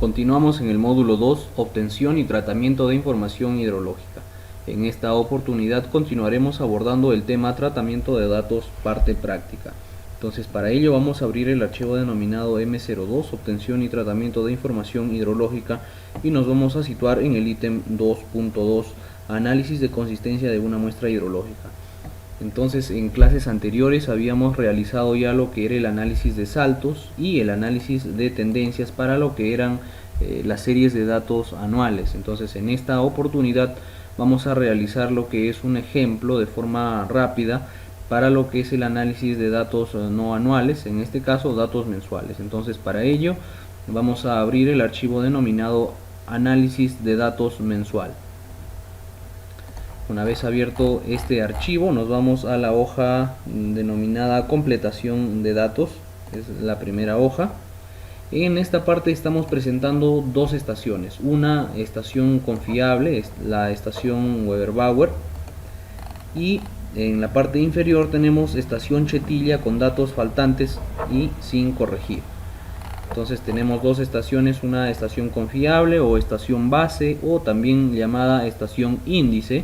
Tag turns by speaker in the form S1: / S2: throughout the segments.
S1: Continuamos en el módulo 2, obtención y tratamiento de información hidrológica. En esta oportunidad continuaremos abordando el tema tratamiento de datos, parte práctica. Entonces, para ello vamos a abrir el archivo denominado M02, obtención y tratamiento de información hidrológica, y nos vamos a situar en el ítem 2.2, análisis de consistencia de una muestra hidrológica. Entonces, en clases anteriores habíamos realizado ya lo que era el análisis de saltos y el análisis de tendencias para lo que eran las series de datos anuales. Entonces, en esta oportunidad vamos a realizar lo que es un ejemplo de forma rápida para lo que es el análisis de datos no anuales, en este caso datos mensuales. Entonces, para ello vamos a abrir el archivo denominado análisis de datos mensual. Una vez abierto este archivo, nos vamos a la hoja denominada completación de datos, es la primera hoja. En esta parte estamos presentando dos estaciones, una estación confiable, es la estación Weber-Bauer, y en la parte inferior tenemos estación Chetilla con datos faltantes y sin corregir. Entonces tenemos dos estaciones, una estación confiable o estación base, o también llamada estación índice.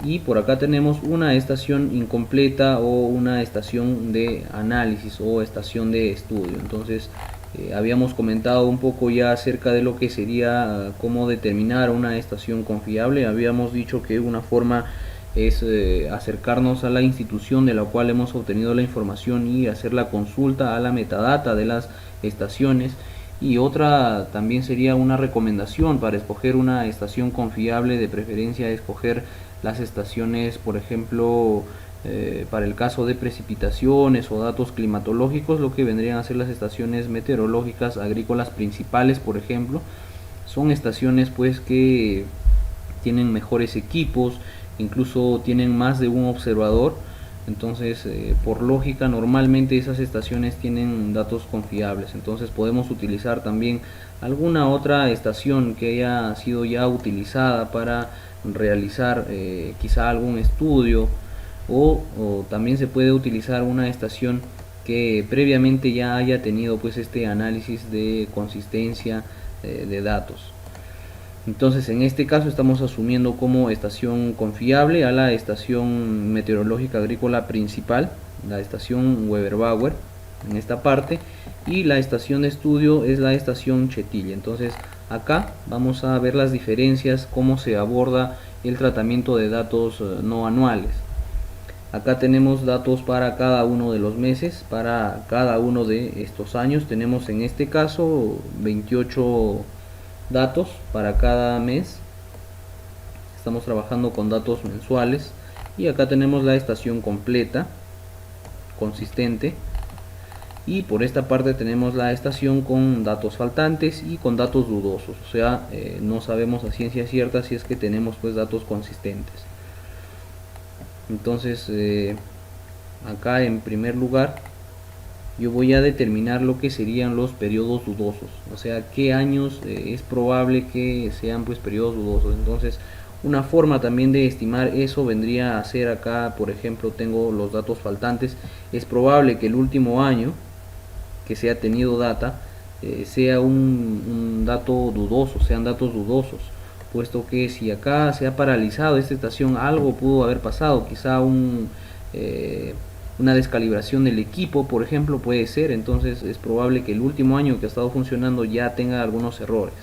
S1: Y por acá tenemos una estación incompleta o una estación de análisis o estación de estudio. Entonces habíamos comentado un poco ya acerca de lo que sería cómo determinar una estación confiable. Habíamos dicho que una forma es acercarnos a la institución de la cual hemos obtenido la información y hacer la consulta a la metadata de las estaciones. Y otra también sería una recomendación para escoger una estación confiable, de preferencia escoger las estaciones, por ejemplo, para el caso de precipitaciones o datos climatológicos, lo que vendrían a ser las estaciones meteorológicas agrícolas principales, por ejemplo. Son estaciones pues que tienen mejores equipos, incluso tienen más de un observador. Entonces, por lógica, normalmente esas estaciones tienen datos confiables. Entonces podemos utilizar también alguna otra estación que haya sido ya utilizada para realizar quizá algún estudio, o también se puede utilizar una estación que previamente ya haya tenido pues este análisis de consistencia de datos. Entonces, en este caso estamos asumiendo como estación confiable a la estación meteorológica agrícola principal, la estación Weber-Bauer en esta parte, y la estación de estudio es la estación Chetilla. Entonces, acá vamos a ver las diferencias, cómo se aborda el tratamiento de datos no anuales. Acá tenemos datos para cada uno de los meses, para cada uno de estos años. Tenemos en este caso 28 datos para cada mes. Estamos trabajando con datos mensuales, y acá tenemos la estación completa, consistente, y por esta parte tenemos la estación con datos faltantes y con datos dudosos, o sea, no sabemos a ciencia cierta si es que tenemos pues datos consistentes. Entonces acá en primer lugar yo voy a determinar lo que serían los periodos dudosos, o sea, qué años es probable que sean pues periodos dudosos. Entonces, una forma también de estimar eso vendría a ser acá, por ejemplo, tengo los datos faltantes. Es probable que el último año que se ha tenido data sea un dato dudoso, sean datos dudosos, puesto que si acá se ha paralizado esta estación, algo pudo haber pasado, quizá una descalibración del equipo, por ejemplo, puede ser. Entonces es probable que el último año que ha estado funcionando ya tenga algunos errores,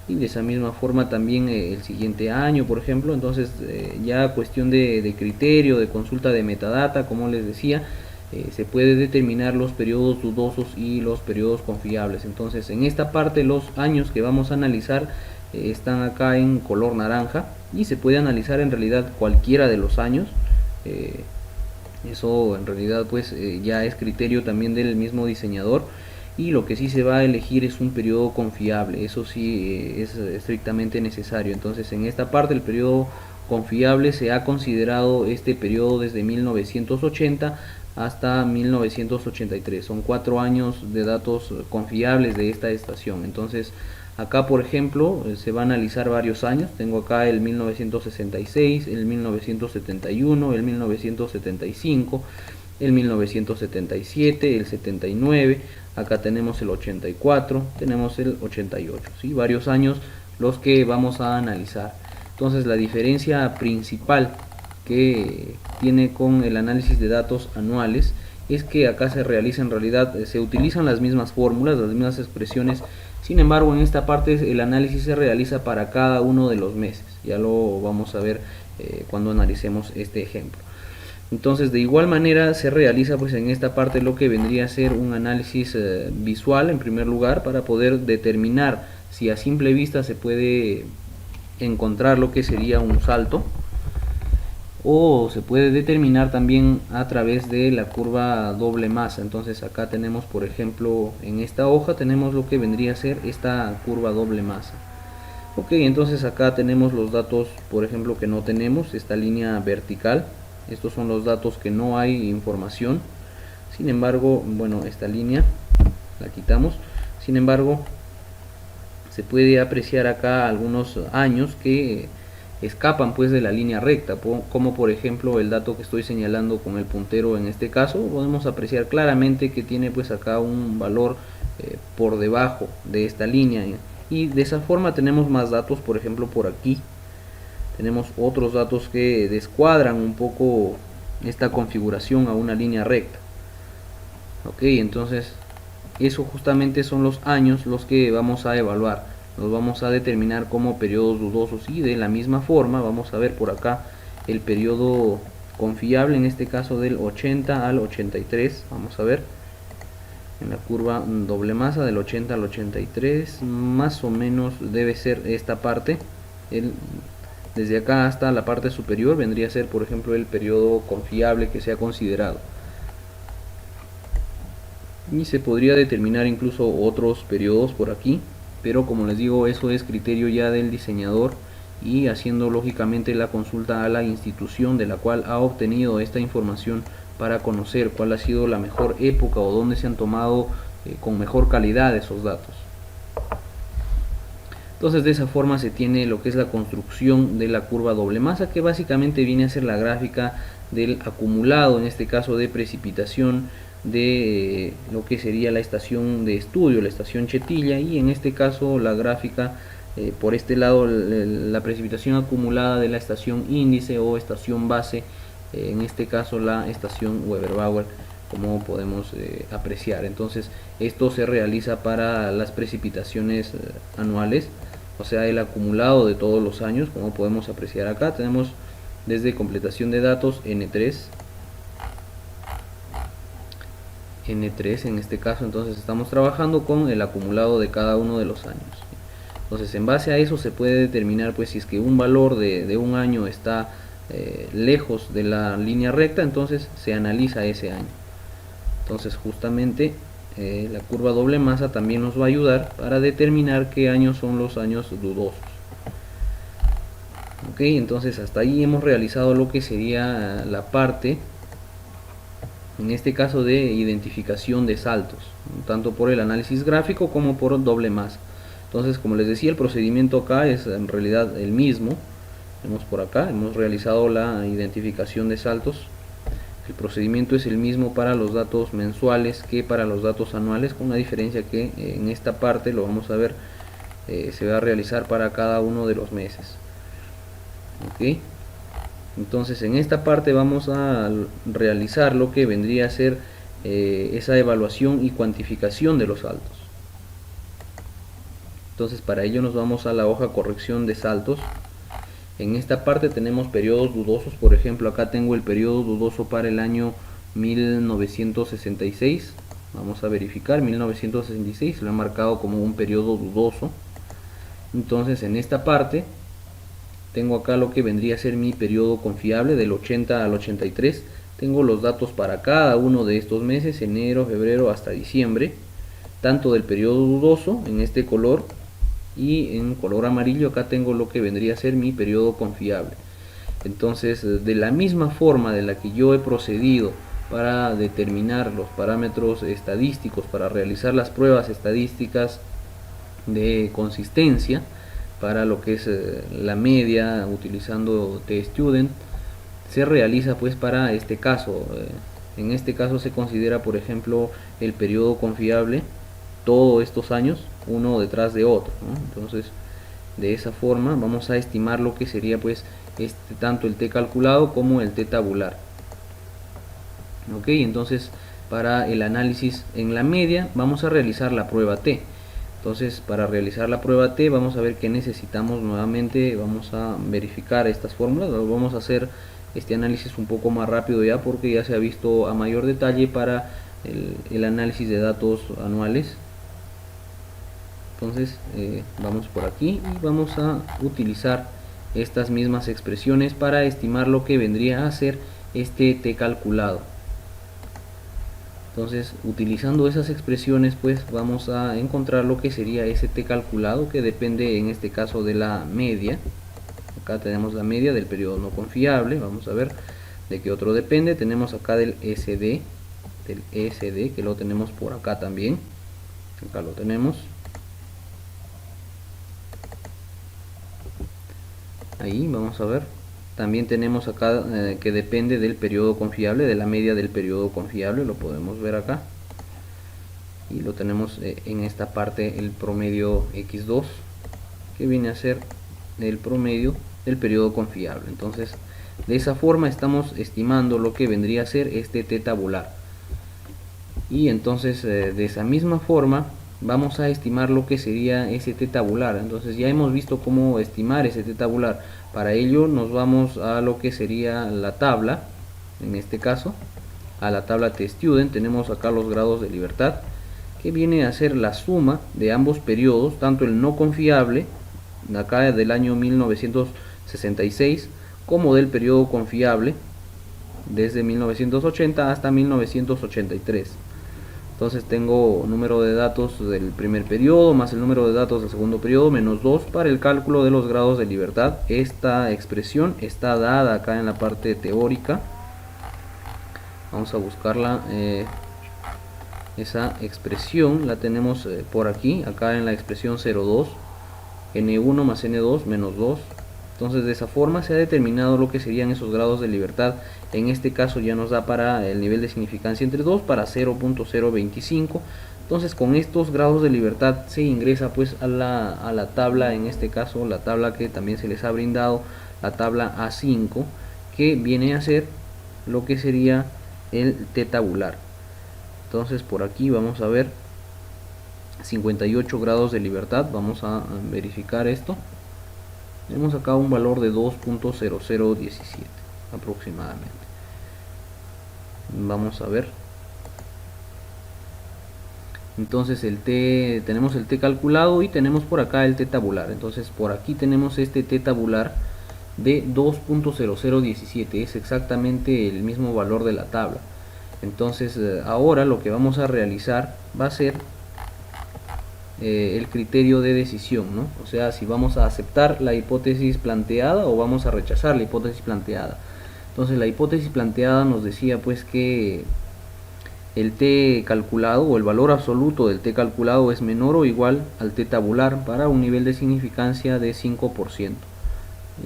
S1: y de esa misma forma también el siguiente año, por ejemplo. Entonces ya cuestión de criterio, de consulta de metadata, como les decía, se puede determinar los periodos dudosos y los periodos confiables. Entonces, en esta parte los años que vamos a analizar están acá en color naranja, y se puede analizar en realidad cualquiera de los años. Eso en realidad pues ya es criterio también del mismo diseñador, y lo que sí se va a elegir es un periodo confiable. Eso sí es estrictamente necesario. Entonces, en esta parte el periodo confiable se ha considerado este periodo desde 1980 hasta 1983. Son 4 años de datos confiables de esta estación. Entonces, acá por ejemplo se va a analizar varios años. Tengo acá el 1966, el 1971, el 1975, el 1977, el 79, acá tenemos el 84, tenemos el 88, ¿sí? Varios años los que vamos a analizar. Entonces la diferencia principal que tiene con el análisis de datos anuales es que acá se realiza en realidad, se utilizan las mismas fórmulas, las mismas expresiones. Sin embargo, en esta parte el análisis se realiza para cada uno de los meses. Ya lo vamos a ver cuando analicemos este ejemplo. Entonces, de igual manera se realiza pues en esta parte lo que vendría a ser un análisis visual en primer lugar, para poder determinar si a simple vista se puede encontrar lo que sería un salto, o se puede determinar también a través de la curva doble masa. Entonces acá tenemos, por ejemplo, en esta hoja tenemos lo que vendría a ser esta curva doble masa. Ok, entonces acá tenemos los datos, por ejemplo, que no tenemos, esta línea vertical. Estos son los datos que no hay información. Sin embargo, bueno, esta línea la quitamos. Sin embargo, se puede apreciar acá algunos años que escapan pues de la línea recta, como por ejemplo el dato que estoy señalando con el puntero. En este caso podemos apreciar claramente que tiene pues acá un valor por debajo de esta línea, y de esa forma tenemos más datos. Por ejemplo, por aquí tenemos otros datos que descuadran un poco esta configuración a una línea recta. Ok, entonces eso justamente son los años los que vamos a evaluar, los vamos a determinar como periodos dudosos. Y de la misma forma vamos a ver por acá el periodo confiable, en este caso del 80 al 83. Vamos a ver en la curva doble masa del 80 al 83, más o menos debe ser esta parte. Desde acá hasta la parte superior vendría a ser, por ejemplo, el periodo confiable que se ha considerado. Y se podría determinar incluso otros periodos por aquí, pero como les digo, eso es criterio ya del diseñador, y haciendo lógicamente la consulta a la institución de la cual ha obtenido esta información, para conocer cuál ha sido la mejor época o dónde se han tomado con mejor calidad esos datos. Entonces de esa forma se tiene lo que es la construcción de la curva doble masa, que básicamente viene a ser la gráfica del acumulado, en este caso de precipitación, de lo que sería la estación de estudio, la estación Chetilla, y en este caso la gráfica por este lado, la precipitación acumulada de la estación índice o estación base, en este caso la estación Weber-Bauer, como podemos apreciar. Entonces esto se realiza para las precipitaciones anuales, o sea, el acumulado de todos los años. Como podemos apreciar acá, tenemos desde completación de datos N3 en este caso. Entonces estamos trabajando con el acumulado de cada uno de los años. Entonces en base a eso se puede determinar pues si es que un valor de un año está lejos de la línea recta, entonces se analiza ese año. Entonces justamente la curva doble masa también nos va a ayudar para determinar qué años son los años dudosos. Ok, entonces hasta ahí hemos realizado lo que sería la parte, en este caso, de identificación de saltos, tanto por el análisis gráfico como por doble masa. Entonces, como les decía, el procedimiento acá es en realidad el mismo. Vemos por acá, hemos realizado la identificación de saltos. El procedimiento es el mismo para los datos mensuales que para los datos anuales, con la diferencia que en esta parte, lo vamos a ver, se va a realizar para cada uno de los meses. Ok, entonces en esta parte vamos a realizar lo que vendría a ser esa evaluación y cuantificación de los saltos. Entonces para ello nos vamos a la hoja corrección de saltos. En esta parte tenemos periodos dudosos. Por ejemplo, acá tengo el periodo dudoso para el año 1966. Vamos a verificar, 1966 lo he marcado como un periodo dudoso. Entonces en esta parte tengo acá lo que vendría a ser mi periodo confiable del 80 al 83. Tengo los datos para cada uno de estos meses, enero, febrero hasta diciembre, tanto del periodo dudoso en este color, y en color amarillo acá tengo lo que vendría a ser mi periodo confiable. Entonces, de la misma forma de la que yo he procedido para determinar los parámetros estadísticos, para realizar las pruebas estadísticas de consistencia para lo que es la media utilizando t-student, se realiza pues para este caso En este caso se considera, por ejemplo, el periodo confiable todos estos años uno detrás de otro, ¿no? Entonces de esa forma vamos a estimar lo que sería pues tanto el t calculado como el t tabular. Ok, entonces para el análisis en la media vamos a realizar la prueba t. Entonces para realizar la prueba t vamos a ver que necesitamos nuevamente, vamos a verificar estas fórmulas, vamos a hacer este análisis un poco más rápido ya porque ya se ha visto a mayor detalle para el análisis de datos anuales. Entonces vamos por aquí y vamos a utilizar estas mismas expresiones para estimar lo que vendría a ser este t calculado. Entonces utilizando esas expresiones pues vamos a encontrar lo que sería ese t calculado, que depende en este caso de la media. Acá tenemos la media del periodo no confiable. Vamos a ver de qué otro depende. Tenemos acá del SD que lo tenemos por acá también. Acá lo tenemos. Ahí vamos a ver. También tenemos acá que depende del periodo confiable, de la media del periodo confiable, lo podemos ver acá. Y lo tenemos en esta parte el promedio X2, que viene a ser el promedio del periodo confiable. Entonces de esa forma estamos estimando lo que vendría a ser este t tabular. Y entonces de esa misma forma vamos a estimar lo que sería ese t tabular. Entonces ya hemos visto cómo estimar ese t tabular. Para ello nos vamos a lo que sería la tabla, en este caso a la tabla tStudent. Tenemos acá los grados de libertad, que viene a ser la suma de ambos periodos, tanto el no confiable de acá del año 1966 como del periodo confiable desde 1980 hasta 1983. Entonces tengo número de datos del primer periodo más el número de datos del segundo periodo menos 2 para el cálculo de los grados de libertad. Esta expresión está dada acá en la parte teórica. Vamos a buscarla. Esa expresión la tenemos por aquí, acá en la expresión 0,2, n1 más n2 menos 2. Entonces de esa forma se ha determinado lo que serían esos grados de libertad. En este caso ya nos da para el nivel de significancia entre 2 para 0.025. Entonces con estos grados de libertad se ingresa pues a la tabla, en este caso la tabla que también se les ha brindado, la tabla A5, que viene a ser lo que sería el t tabular. Entonces por aquí vamos a ver 58 grados de libertad. Vamos a verificar esto. Tenemos acá un valor de 2.0017 aproximadamente. Vamos a ver. Entonces tenemos el t calculado y tenemos por acá el t tabular. Entonces por aquí tenemos este t tabular de 2.0017. Es exactamente el mismo valor de la tabla. Entonces ahora lo que vamos a realizar va a ser el criterio de decisión, ¿no? O sea, si vamos a aceptar la hipótesis planteada o vamos a rechazar la hipótesis planteada. Entonces la hipótesis planteada nos decía pues que el t calculado o el valor absoluto del t calculado es menor o igual al t tabular para un nivel de significancia de 5%.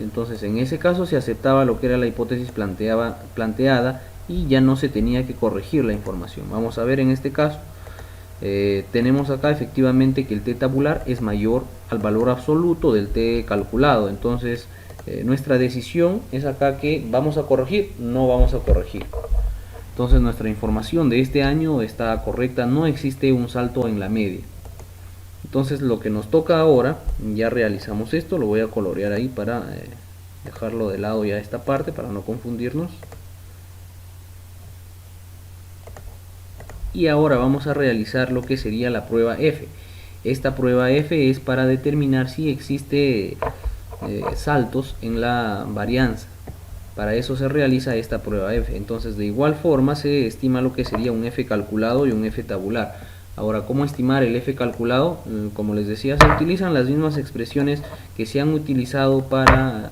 S1: Entonces en ese caso se aceptaba lo que era la hipótesis planteada y ya no se tenía que corregir la información. Vamos a ver en este caso. Tenemos acá efectivamente que el t tabular es mayor al valor absoluto del t calculado. Entonces nuestra decisión es acá que vamos a corregir, no vamos a corregir. Entonces nuestra información de este año está correcta, no existe un salto en la media. Entonces lo que nos toca ahora, ya realizamos esto, lo voy a colorear ahí para dejarlo de lado ya esta parte para no confundirnos. Y ahora vamos a realizar lo que sería la prueba F. Esta prueba F es para determinar si existe saltos en la varianza. Para eso se realiza esta prueba F. Entonces de igual forma se estima lo que sería un F calculado y un F tabular. Ahora, ¿cómo estimar el F calculado? Como les decía, se utilizan las mismas expresiones que se han utilizado para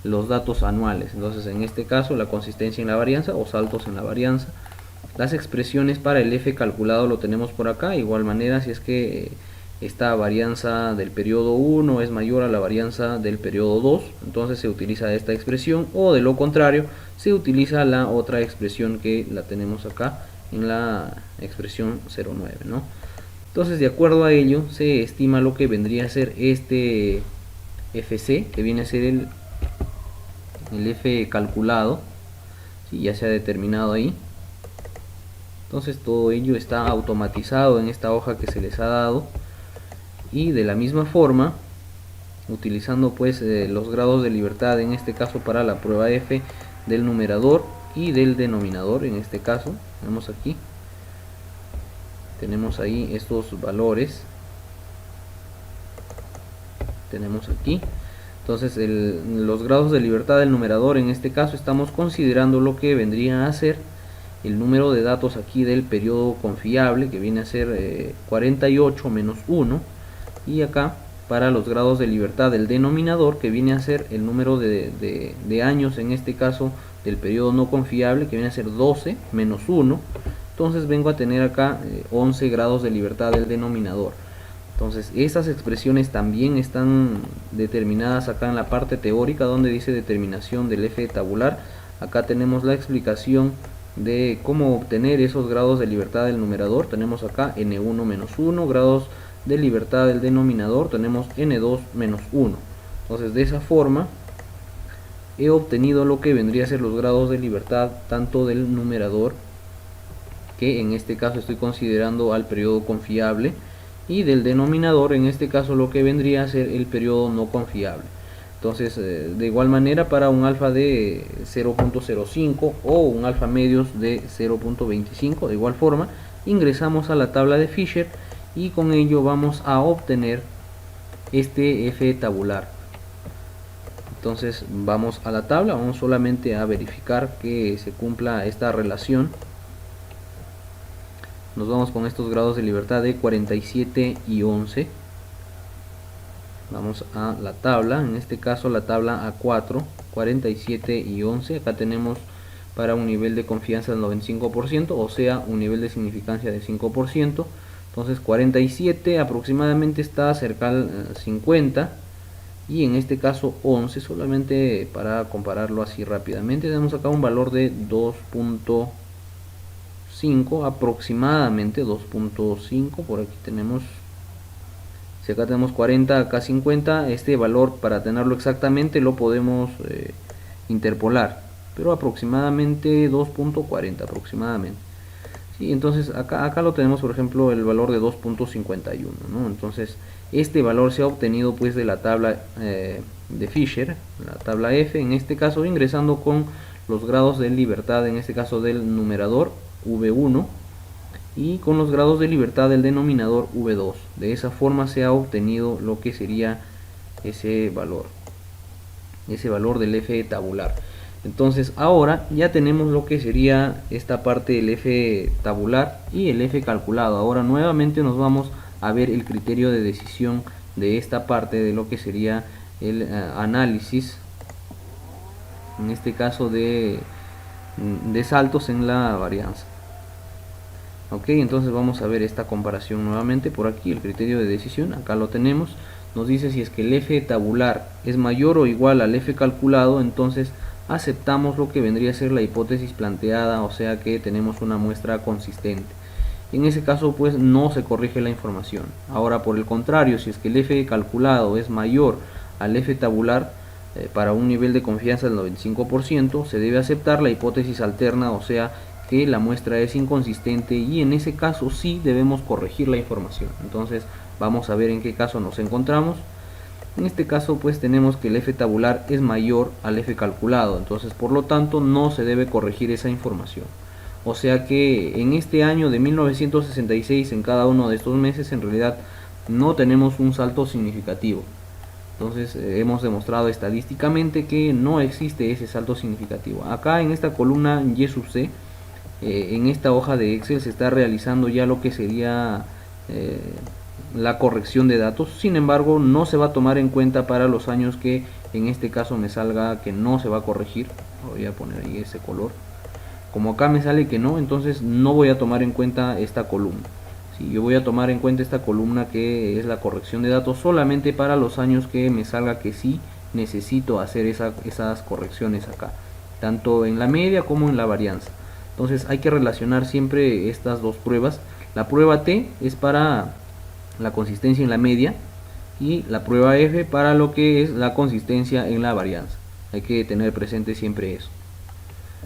S1: los datos anuales. Entonces en este caso la consistencia en la varianza o saltos en la varianza. Las expresiones para el F calculado lo tenemos por acá. De igual manera, si es que esta varianza del periodo 1 es mayor a la varianza del periodo 2, entonces se utiliza esta expresión, o de lo contrario se utiliza la otra expresión que la tenemos acá en la expresión 0,9, ¿no? Entonces, de acuerdo a ello, se estima lo que vendría a ser este FC, que viene a ser el F calculado, ¿sí? Ya se ha determinado ahí. Entonces todo ello está automatizado en esta hoja que se les ha dado, y de la misma forma, utilizando pues los grados de libertad en este caso para la prueba F del numerador y del denominador. En este caso tenemos aquí, tenemos ahí estos valores, tenemos aquí. Entonces los grados de libertad del numerador, en este caso estamos considerando lo que vendría a ser el número de datos aquí del periodo confiable, que viene a ser 48 menos 1, y acá para los grados de libertad del denominador, que viene a ser el número de años, en este caso del periodo no confiable, que viene a ser 12 menos 1. Entonces vengo a tener acá 11 grados de libertad del denominador. Entonces estas expresiones también están determinadas acá en la parte teórica, donde dice determinación del F tabular. Acá tenemos la explicación de cómo obtener esos grados de libertad del numerador. Tenemos acá n1 menos 1, grados de libertad del denominador tenemos n2 menos 1. Entonces de esa forma he obtenido lo que vendría a ser los grados de libertad tanto del numerador, que en este caso estoy considerando al periodo confiable, y del denominador, en este caso lo que vendría a ser el periodo no confiable. Entonces de igual manera para un alfa de 0.05 o un alfa medios de 0.25, de igual forma ingresamos a la tabla de Fisher y con ello vamos a obtener este F tabular. Entonces vamos a la tabla, vamos solamente a verificar que se cumpla esta relación. Nos vamos con estos grados de libertad de 47 y 11. Vamos a la tabla, en este caso la tabla A4, 47 y 11. Acá tenemos para un nivel de confianza del 95%, o sea, un nivel de significancia de 5%. Entonces 47 aproximadamente está cerca al 50, y en este caso 11, solamente para compararlo así rápidamente, tenemos acá un valor de 2.5, aproximadamente 2.5. por aquí tenemos, si acá tenemos 40, acá 50, este valor para tenerlo exactamente lo podemos interpolar, pero aproximadamente 2.40 aproximadamente. Sí, entonces acá lo tenemos, por ejemplo, el valor de 2.51, ¿no? Entonces este valor se ha obtenido pues de la tabla de Fisher, la tabla F, en este caso ingresando con los grados de libertad, en este caso del numerador V1, y con los grados de libertad del denominador V2. De esa forma se ha obtenido lo que sería ese valor del F tabular. Entonces ahora ya tenemos lo que sería esta parte del F tabular y el F calculado. Ahora nuevamente nos vamos a ver el criterio de decisión de esta parte de lo que sería el análisis, en este caso de saltos en la varianza. Ok, entonces vamos a ver esta comparación nuevamente. Por aquí el criterio de decisión, acá lo tenemos. Nos dice si es que el F tabular es mayor o igual al F calculado, entonces aceptamos lo que vendría a ser la hipótesis planteada, o sea que tenemos una muestra consistente. En ese caso pues no se corrige la información. Ahora por el contrario, si es que el F calculado es mayor al F tabular, para un nivel de confianza del 95%, se debe aceptar la hipótesis alterna, o sea que la muestra es inconsistente, y en ese caso sí debemos corregir la información. Entonces vamos a ver en qué caso nos encontramos. En este caso pues tenemos que el F tabular es mayor al F calculado, entonces por lo tanto no se debe corregir esa información. O sea que en este año de 1966, en cada uno de estos meses, en realidad no tenemos un salto significativo. Entonces hemos demostrado estadísticamente que no existe ese salto significativo. Acá en esta columna Y sub C, en esta hoja de Excel se está realizando ya lo que sería la corrección de datos. Sin embargo, no se va a tomar en cuenta para los años que en este caso me salga que no se va a corregir. Voy a poner ahí ese color. Como acá me sale que no, entonces no voy a tomar en cuenta esta columna, ¿sí? Yo voy a tomar en cuenta esta columna que es la corrección de datos solamente para los años que me salga que sí necesito hacer esas correcciones acá, tanto en la media como en la varianza. Entonces hay que relacionar siempre estas dos pruebas. La prueba T es para la consistencia en la media y la prueba F para lo que es la consistencia en la varianza. Hay que tener presente siempre eso.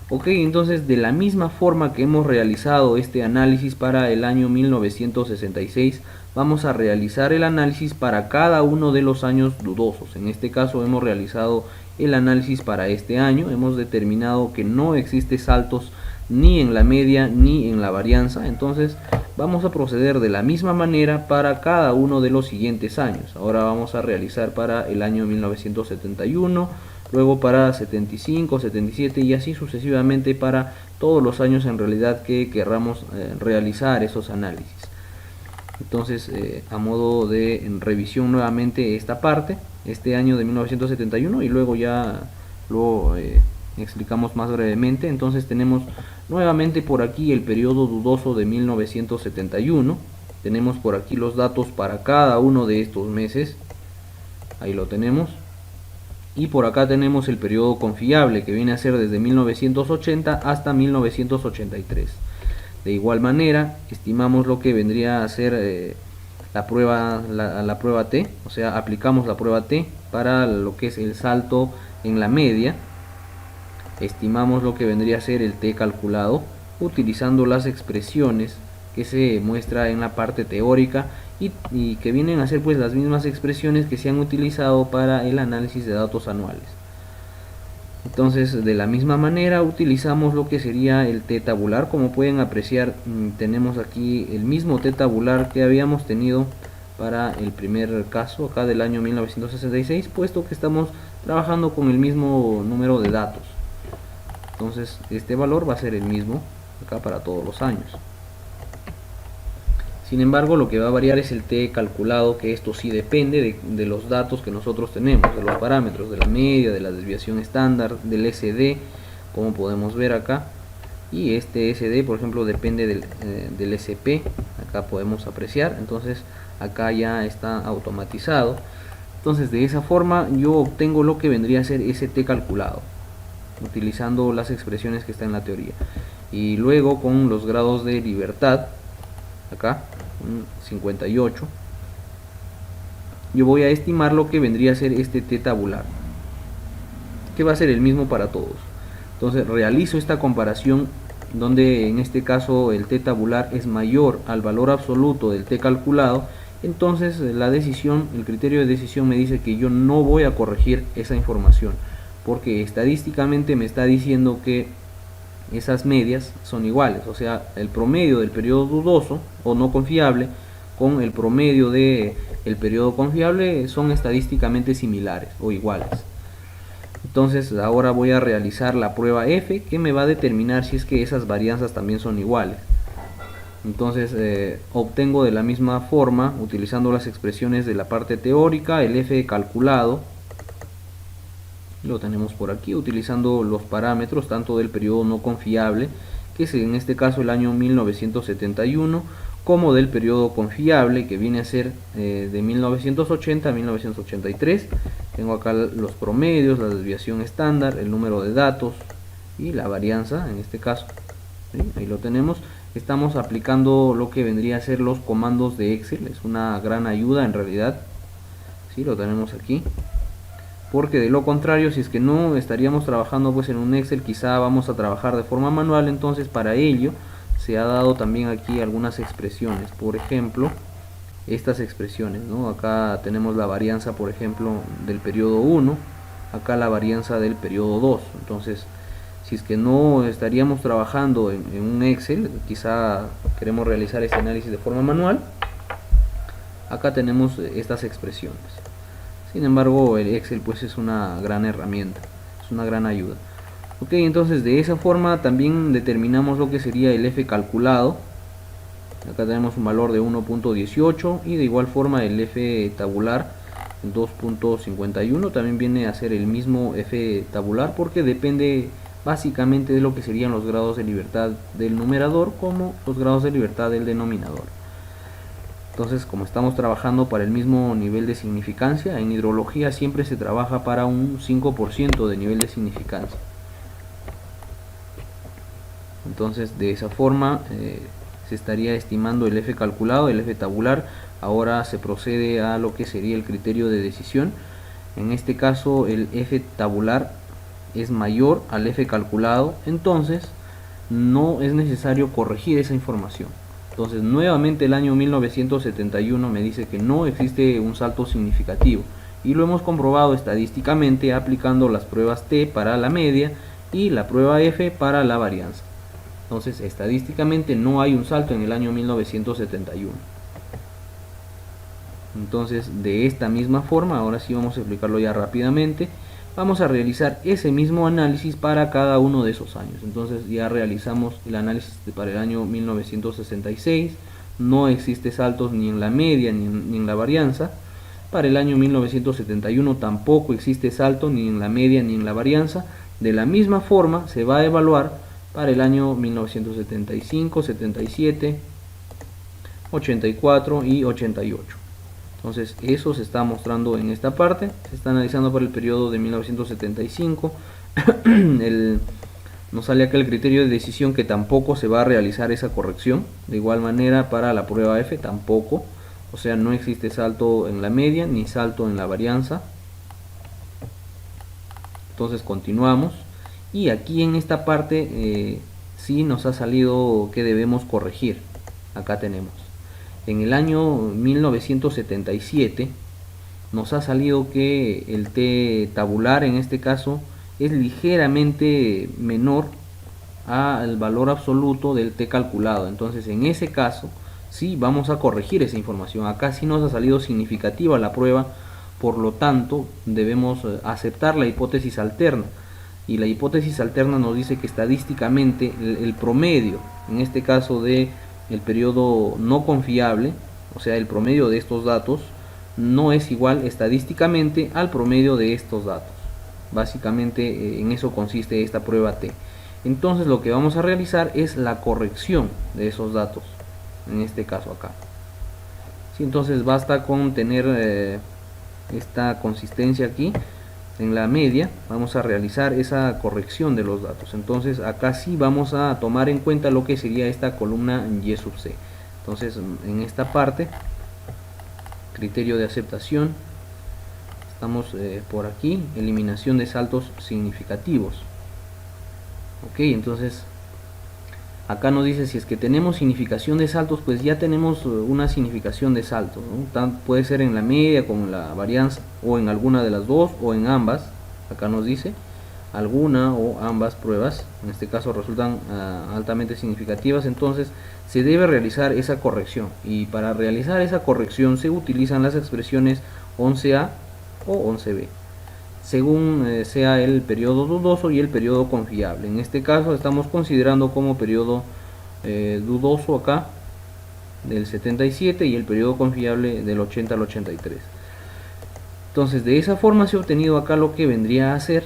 S1: Ok, entonces de la misma forma que hemos realizado este análisis para el año 1966, vamos a realizar el análisis para cada uno de los años dudosos. En este caso hemos realizado el análisis para este año, hemos determinado que no existe saltos ni en la media ni en la varianza, entonces vamos a proceder de la misma manera para cada uno de los siguientes años. Ahora vamos a realizar para el año 1971, luego para 75, 77 y así sucesivamente para todos los años en realidad que querramos realizar esos análisis. Entonces, a modo de revisión nuevamente esta parte, este año de 1971 y luego ya lo explicamos más brevemente. Entonces tenemos nuevamente por aquí el periodo dudoso de 1971. Tenemos por aquí los datos para cada uno de estos meses. Ahí lo tenemos. Y por acá tenemos el periodo confiable que viene a ser desde 1980 hasta 1983. De igual manera, estimamos lo que vendría a ser la prueba T, o sea, aplicamos la prueba T para lo que es el salto en la media. Estimamos lo que vendría a ser el T calculado utilizando las expresiones que se muestra en la parte teórica y que vienen a ser pues las mismas expresiones que se han utilizado para el análisis de datos anuales. Entonces, de la misma manera utilizamos lo que sería el T tabular. Como pueden apreciar, tenemos aquí el mismo T tabular que habíamos tenido para el primer caso acá del año 1966, puesto que estamos trabajando con el mismo número de datos. Entonces este valor va a ser el mismo acá para todos los años. Sin embargo, lo que va a variar es el T calculado, que esto sí depende de los datos que nosotros tenemos, de los parámetros, de la media, de la desviación estándar, del SD, como podemos ver acá. Y este SD, por ejemplo, depende del SP, acá podemos apreciar. Entonces acá ya está automatizado. Entonces de esa forma yo obtengo lo que vendría a ser ese T calculado, utilizando las expresiones que están en la teoría. Y luego con los grados de libertad, acá 58, yo voy a estimar lo que vendría a ser este T tabular, que va a ser el mismo para todos. Entonces realizo esta comparación donde en este caso el T tabular es mayor al valor absoluto del T calculado. Entonces la decisión, el criterio de decisión me dice que yo no voy a corregir esa información, porque estadísticamente me está diciendo que esas medias son iguales, o sea, el promedio del periodo dudoso o no confiable con el promedio del periodo confiable son estadísticamente similares o iguales. Entonces ahora voy a realizar la prueba F, que me va a determinar si es que esas varianzas también son iguales. Entonces obtengo de la misma forma, utilizando las expresiones de la parte teórica, el F calculado. Lo tenemos por aquí, utilizando los parámetros tanto del periodo no confiable, que es en este caso el año 1971, como del periodo confiable, que viene a ser de 1980 a 1983. Tengo acá los promedios, la desviación estándar, el número de datos y la varianza en este caso. ¿Sí? Ahí lo tenemos. Estamos aplicando lo que vendría a ser los comandos de Excel, es una gran ayuda en realidad. ¿Sí? Lo tenemos aquí. Porque de lo contrario, si es que no estaríamos trabajando pues en un Excel, quizá vamos a trabajar de forma manual. Entonces para ello se ha dado también aquí algunas expresiones, por ejemplo estas expresiones, ¿no? Acá tenemos la varianza, por ejemplo, del periodo 1, acá la varianza del periodo 2. Entonces si es que no estaríamos trabajando en un Excel, quizá queremos realizar este análisis de forma manual, acá tenemos estas expresiones. Sin embargo, el Excel pues es una gran herramienta, es una gran ayuda. Ok, entonces de esa forma también determinamos lo que sería el F calculado. Acá tenemos un valor de 1.18 y de igual forma el F tabular 2.51 también viene a ser el mismo F tabular, porque depende básicamente de lo que serían los grados de libertad del numerador como los grados de libertad del denominador. Entonces, como estamos trabajando para el mismo nivel de significancia, en hidrología siempre se trabaja para un 5% de nivel de significancia. Entonces, de esa forma se estaría estimando el F calculado, el F tabular. Ahora se procede a lo que sería el criterio de decisión. En este caso, el F tabular es mayor al F calculado, entonces no es necesario corregir esa información. Entonces, nuevamente el año 1971 me dice que no existe un salto significativo, y lo hemos comprobado estadísticamente aplicando las pruebas T para la media y la prueba F para la varianza. Entonces, estadísticamente no hay un salto en el año 1971. Entonces, de esta misma forma, ahora sí vamos a explicarlo ya rápidamente. Vamos a realizar ese mismo análisis para cada uno de esos años. Entonces ya realizamos el análisis para el año 1966. No existe saltos ni en la media ni en la varianza. Para el año 1971 tampoco existe salto ni en la media ni en la varianza. De la misma forma se va a evaluar para el año 1975, 77, 84 y 88. Entonces eso se está mostrando en esta parte. Se está analizando para el periodo de 1975. Nos sale acá el criterio de decisión, que tampoco se va a realizar esa corrección. De igual manera para la prueba F tampoco. O sea, no existe salto en la media ni salto en la varianza. Entonces continuamos. Y aquí en esta parte sí nos ha salido que debemos corregir. Acá tenemos. En el año 1977 nos ha salido que el T tabular en este caso es ligeramente menor al valor absoluto del T calculado. Entonces en ese caso sí vamos a corregir esa información. Acá sí nos ha salido significativa la prueba, por lo tanto debemos aceptar la hipótesis alterna. Y la hipótesis alterna nos dice que estadísticamente el promedio, en este caso de el periodo no confiable, o sea el promedio de estos datos, no es igual estadísticamente al promedio de estos datos. Básicamente en eso consiste esta prueba T. Entonces lo que vamos a realizar es la corrección de esos datos, en este caso acá. Sí, entonces basta con tener esta consistencia aquí. En la media vamos a realizar esa corrección de los datos. Entonces acá sí vamos a tomar en cuenta lo que sería esta columna Y sub C. Entonces en esta parte, criterio de aceptación, estamos por aquí, eliminación de saltos significativos. Ok, entonces acá nos dice si es que tenemos significación de saltos, pues ya tenemos una significación de saltos, ¿no? Puede ser en la media como en la varianza, o en alguna de las dos, o en ambas. Acá nos dice alguna o ambas pruebas, en este caso resultan altamente significativas. Entonces se debe realizar esa corrección, y para realizar esa corrección se utilizan las expresiones 11A o 11B, según sea el periodo dudoso y el periodo confiable. En este caso estamos considerando como periodo dudoso acá del 77 y el periodo confiable del 80 al 83. Entonces de esa forma se ha obtenido acá lo que vendría a ser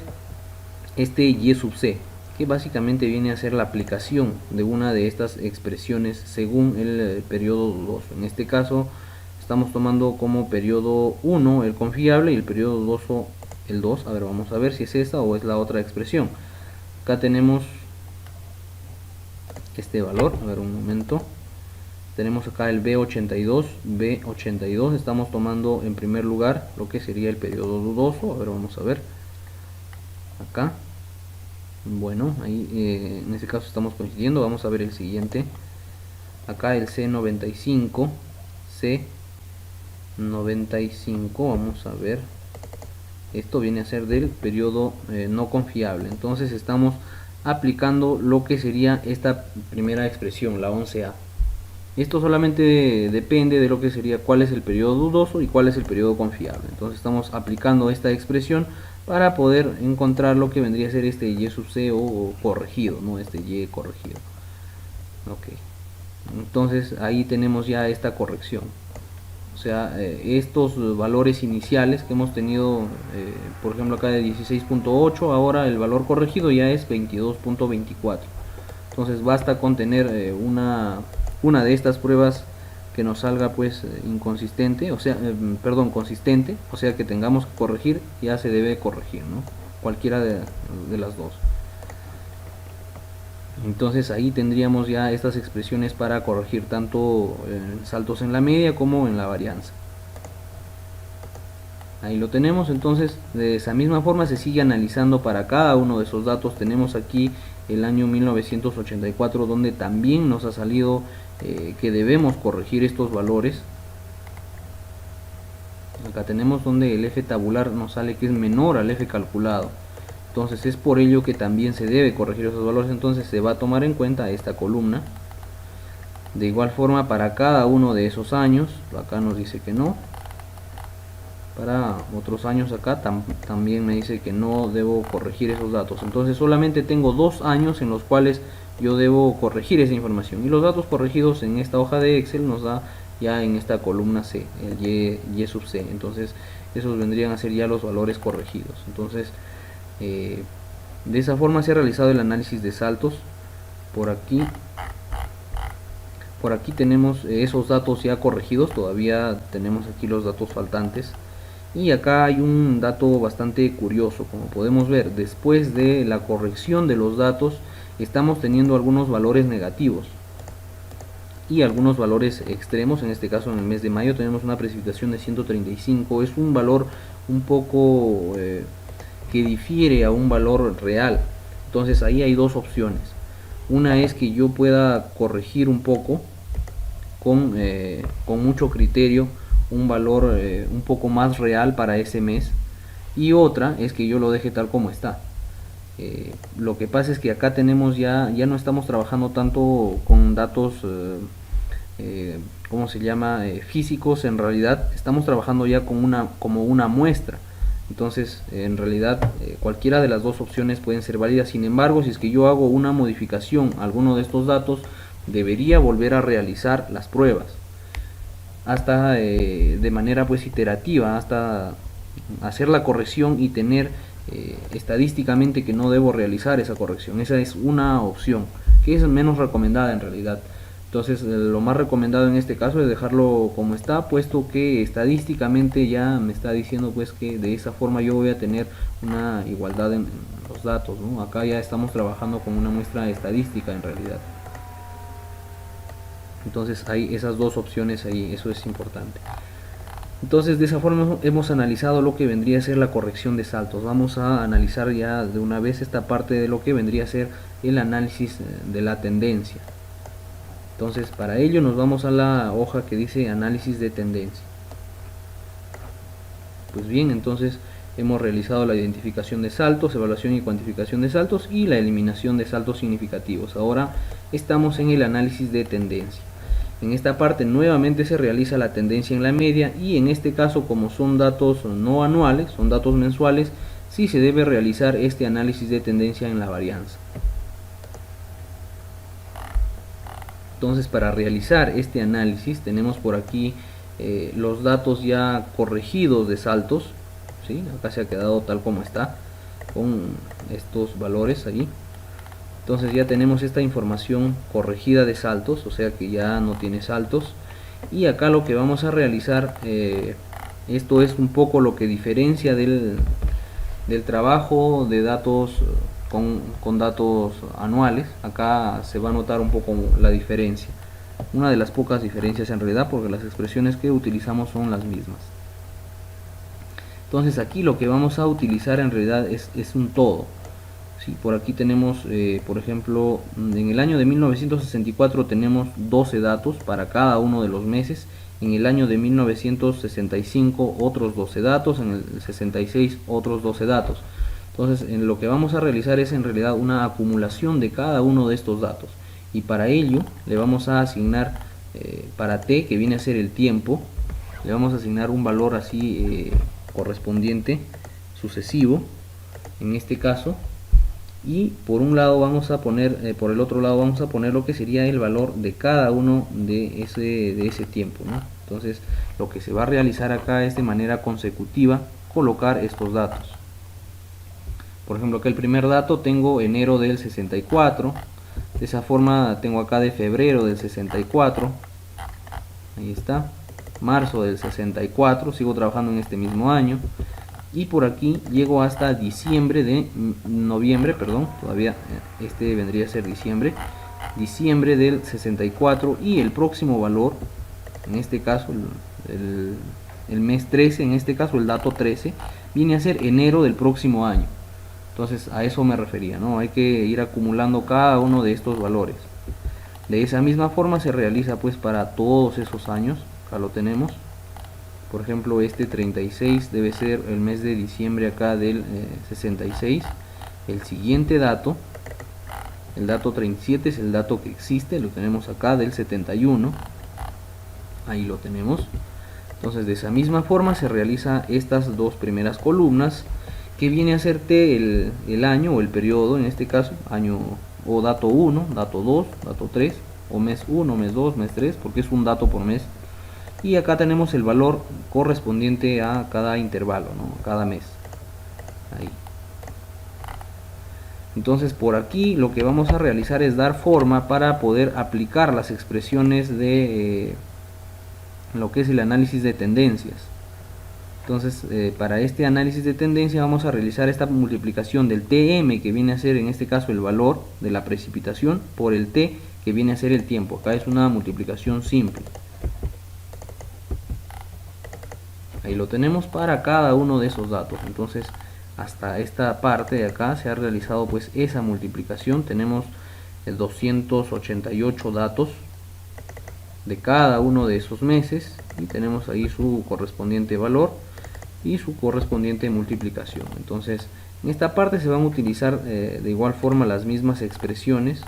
S1: este Y sub C, que básicamente viene a ser la aplicación de una de estas expresiones según el periodo dudoso. En este caso estamos tomando como periodo 1 el confiable y el periodo dudoso el 2. A ver, vamos a ver si es esta o es la otra expresión. Acá tenemos este valor, a ver un momento. Tenemos acá el B82, estamos tomando en primer lugar lo que sería el periodo dudoso. A ver, vamos a ver. Acá. Bueno, ahí en este caso estamos coincidiendo. Vamos a ver el siguiente. Acá el C95, vamos a ver. Esto viene a ser del periodo no confiable. Entonces estamos aplicando lo que sería esta primera expresión, la 11A. Esto solamente depende de lo que sería cuál es el periodo dudoso y cuál es el periodo confiable. Entonces estamos aplicando esta expresión para poder encontrar lo que vendría a ser este Y sub C o corregido, no este Y corregido. Ok. Entonces ahí tenemos ya esta corrección. O sea, estos valores iniciales que hemos tenido, por ejemplo acá de 16.8, ahora el valor corregido ya es 22.24. Entonces basta con tener una de estas pruebas que nos salga pues inconsistente, o sea, perdón, consistente, o sea que tengamos que corregir, ya se debe corregir, ¿no? Cualquiera de las dos. Entonces ahí tendríamos ya estas expresiones para corregir tanto saltos en la media como en la varianza. Ahí lo tenemos. Entonces de esa misma forma se sigue analizando para cada uno de esos datos. Tenemos aquí el año 1984 donde también nos ha salido que debemos corregir estos valores. Acá tenemos donde el F tabular nos sale que es menor al F calculado. Entonces es por ello que también se debe corregir esos valores. Entonces se va a tomar en cuenta esta columna. De igual forma para cada uno de esos años, acá nos dice que no. Para otros años acá también me dice que no debo corregir esos datos. Entonces solamente tengo 2 años en los cuales yo debo corregir esa información. Y los datos corregidos en esta hoja de Excel nos da ya en esta columna C, el Y sub C. Entonces esos vendrían a ser ya los valores corregidos. Entonces de esa forma se ha realizado el análisis de saltos. Por aquí tenemos esos datos ya corregidos, todavía tenemos aquí los datos faltantes. Y acá hay un dato bastante curioso, como podemos ver, después de la corrección de los datos estamos teniendo algunos valores negativos y algunos valores extremos. En este caso en el mes de mayo tenemos una precipitación de 135, es un valor un poco que difiere a un valor real. Entonces ahí hay dos opciones. Una es que yo pueda corregir un poco con mucho criterio un valor un poco más real para ese mes, y otra es que yo lo deje tal como está. Lo que pasa es que acá tenemos ya no estamos trabajando tanto con datos ¿cómo se llama? Físicos. En realidad estamos trabajando ya con como una muestra. Entonces en realidad cualquiera de las dos opciones pueden ser válidas. Sin embargo, si es que yo hago una modificación a alguno de estos datos, debería volver a realizar las pruebas hasta de manera pues iterativa, hasta hacer la corrección y tener estadísticamente que no debo realizar esa corrección. Esa es una opción que es menos recomendada en realidad. Entonces lo más recomendado en este caso es dejarlo como está, puesto que estadísticamente ya me está diciendo pues que de esa forma yo voy a tener una igualdad en los datos, ¿no? Acá ya estamos trabajando con una muestra estadística en realidad. Entonces hay esas dos opciones ahí, eso es importante. Entonces de esa forma hemos analizado lo que vendría a ser la corrección de saltos. Vamos a analizar ya de una vez esta parte de lo que vendría a ser el análisis de la tendencia. Entonces para ello nos vamos a la hoja que dice análisis de tendencia. Pues bien, entonces hemos realizado la identificación de saltos, evaluación y cuantificación de saltos y la eliminación de saltos significativos. Ahora estamos en el análisis de tendencia. En esta parte nuevamente se realiza la tendencia en la media, y en este caso, como son datos no anuales, son datos mensuales, sí se debe realizar este análisis de tendencia en la varianza. Entonces para realizar este análisis tenemos por aquí los datos ya corregidos de saltos, ¿sí? Acá se ha quedado tal como está con estos valores ahí. Entonces ya tenemos esta información corregida de saltos, o sea que ya no tiene saltos. Y acá lo que vamos a realizar, esto es un poco lo que diferencia del trabajo de datos con datos anuales. Acá se va a notar un poco la diferencia, una de las pocas diferencias en realidad, porque las expresiones que utilizamos son las mismas. Entonces aquí lo que vamos a utilizar en realidad es un todo. Sí, por aquí tenemos, por ejemplo, en el año de 1964 tenemos 12 datos para cada uno de los meses. En el año de 1965 otros 12 datos, en el 66 otros 12 datos. Entonces en lo que vamos a realizar es en realidad una acumulación de cada uno de estos datos, y para ello le vamos a asignar para t, que viene a ser el tiempo, le vamos a asignar un valor así correspondiente sucesivo en este caso, y por un lado vamos a poner por el otro lado vamos a poner lo que sería el valor de cada uno de ese tiempo, ¿no? Entonces lo que se va a realizar acá es de manera consecutiva colocar estos datos. Por ejemplo, acá el primer dato tengo enero del 64, de esa forma tengo acá de febrero del 64, ahí está, marzo del 64, sigo trabajando en este mismo año, y por aquí llego hasta noviembre, perdón, todavía este vendría a ser diciembre del 64, y el próximo valor, en este caso el mes 13, en este caso el dato 13, viene a ser enero del próximo año. Entonces a eso me refería, ¿no? Hay que ir acumulando cada uno de estos valores. De esa misma forma se realiza pues para todos esos años. Acá lo tenemos. Por ejemplo, este 36 debe ser el mes de diciembre acá del 66. El siguiente dato, el dato 37, es el dato que existe, lo tenemos acá del 71. Ahí lo tenemos. Entonces de esa misma forma se realiza estas dos primeras columnas, que viene a hacerte el año o el periodo, en este caso, año o dato 1, dato 2, dato 3, o mes 1, mes 2, mes 3, porque es un dato por mes. Y acá tenemos el valor correspondiente a cada intervalo, ¿no? Cada mes. Ahí. Entonces por aquí lo que vamos a realizar es dar forma para poder aplicar las expresiones de lo que es el análisis de tendencias. Entonces para este análisis de tendencia vamos a realizar esta multiplicación del TM, que viene a ser en este caso el valor de la precipitación, por el T, que viene a ser el tiempo. Acá es una multiplicación simple. Ahí lo tenemos para cada uno de esos datos. Entonces hasta esta parte de acá se ha realizado pues esa multiplicación. Tenemos 288 datos de cada uno de esos meses, y tenemos ahí su correspondiente valor y su correspondiente multiplicación. Entonces en esta parte se van a utilizar de igual forma las mismas expresiones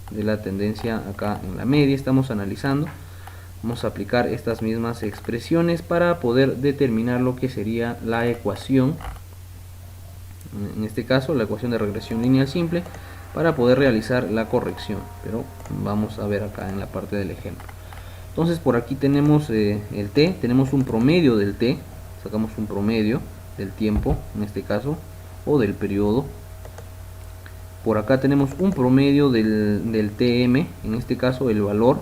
S1: de la tendencia. Acá en la media estamos analizando, vamos a aplicar estas mismas expresiones para poder determinar lo que sería la ecuación, en este caso la ecuación de regresión lineal simple, para poder realizar la corrección. Pero vamos a ver acá en la parte del ejemplo. Entonces por aquí tenemos el T, tenemos un promedio del T, sacamos un promedio del tiempo en este caso, o del periodo. Por acá tenemos un promedio del TM, en este caso el valor.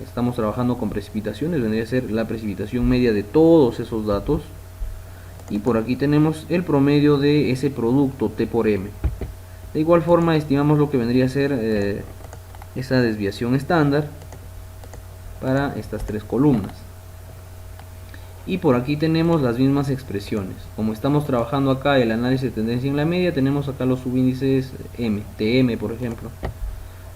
S1: Estamos trabajando con precipitaciones, vendría a ser la precipitación media de todos esos datos. Y por aquí tenemos el promedio de ese producto T por M. De igual forma estimamos lo que vendría a ser esa desviación estándar para estas tres columnas. Y por aquí tenemos las mismas expresiones. Como estamos trabajando acá el análisis de tendencia en la media, tenemos acá los subíndices M, TM por ejemplo.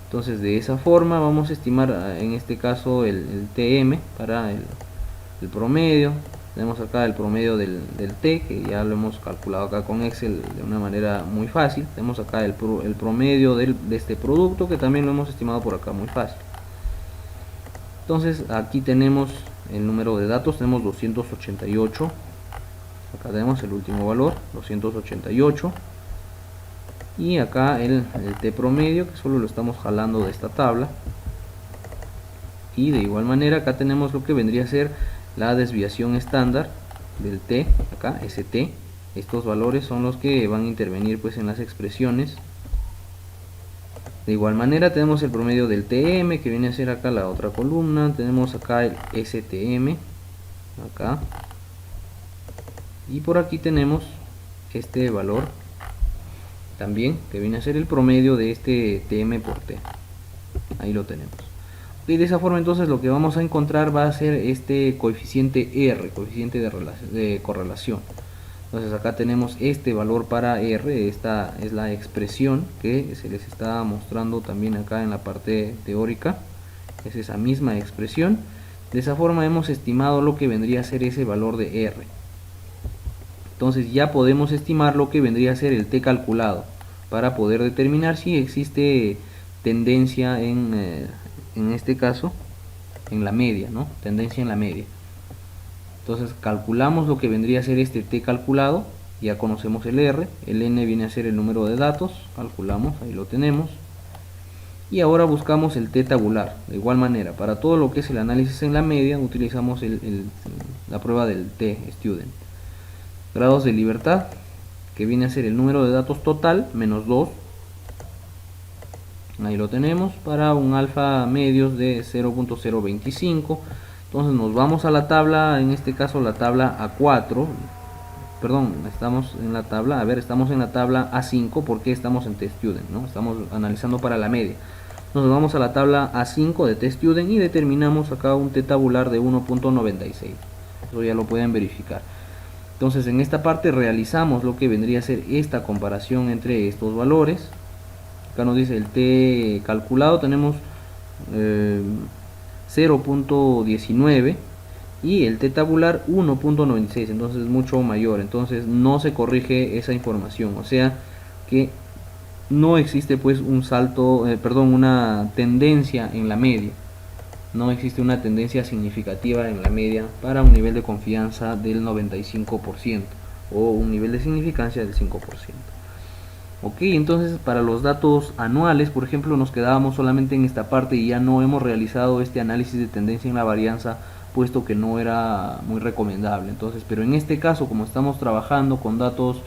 S1: Entonces de esa forma vamos a estimar en este caso el TM para el promedio. Tenemos acá el promedio del T, que ya lo hemos calculado acá con Excel de una manera muy fácil. Tenemos acá el promedio de este producto, que también lo hemos estimado por acá muy fácil. Entonces aquí tenemos el número de datos, tenemos 288. Acá tenemos el último valor, 288. Y acá el T promedio, que solo lo estamos jalando de esta tabla. Y de igual manera acá tenemos lo que vendría a ser la desviación estándar del T, acá ST. Estos valores son los que van a intervenir pues en las expresiones. De igual manera tenemos el promedio del TM, que viene a ser acá la otra columna. Tenemos acá el STM, acá. Y por aquí tenemos este valor también, que viene a ser el promedio de este TM por T. Ahí lo tenemos. Y de esa forma entonces lo que vamos a encontrar va a ser este coeficiente R, coeficiente de correlación. Entonces acá tenemos este valor para R, esta es la expresión que se les está mostrando también acá en la parte teórica. Es esa misma expresión. De esa forma hemos estimado lo que vendría a ser ese valor de R. Entonces ya podemos estimar lo que vendría a ser el T calculado, para poder determinar si existe tendencia en este caso en la media, ¿no? Tendencia en la media. Entonces calculamos lo que vendría a ser este T calculado, ya conocemos el R, el N viene a ser el número de datos, calculamos, ahí lo tenemos. Y ahora buscamos el T tabular. De igual manera, para todo lo que es el análisis en la media, utilizamos la prueba del T-Student. Grados de libertad, que viene a ser el número de datos total, menos 2. Ahí lo tenemos, para un alfa medios de 0.025. Entonces nos vamos a la tabla, en este caso la tabla A4, perdón, estamos en la tabla, estamos en la tabla A5 porque estamos en TestStudent, ¿no? Estamos analizando para la media. Nos vamos a la tabla A5 de TestStudent y determinamos acá un t tabular de 1.96. Eso ya lo pueden verificar. Entonces en esta parte realizamos lo que vendría a ser esta comparación entre estos valores. Acá nos dice el t calculado, tenemos 0.19 y el t tabular 1.96, entonces es mucho mayor. Entonces no se corrige esa información, o sea que no existe pues un salto, una tendencia en la media. No existe una tendencia significativa en la media para un nivel de confianza del 95% o un nivel de significancia del 5%. Ok, entonces para los datos anuales, por ejemplo, nos quedábamos solamente en esta parte y ya no hemos realizado este análisis de tendencia en la varianza, puesto que no era muy recomendable. Entonces, pero en este caso, como estamos trabajando con datos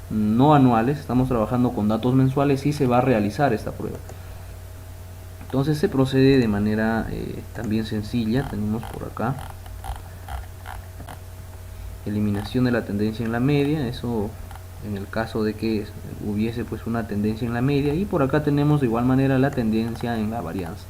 S1: no anuales, estamos trabajando con datos mensuales, sí se va a realizar esta prueba. Entonces se procede de manera también sencilla. Tenemos por acá eliminación de la tendencia en la media, eso en el caso de que hubiese pues una tendencia en la media, y por acá tenemos de igual manera la tendencia en la varianza.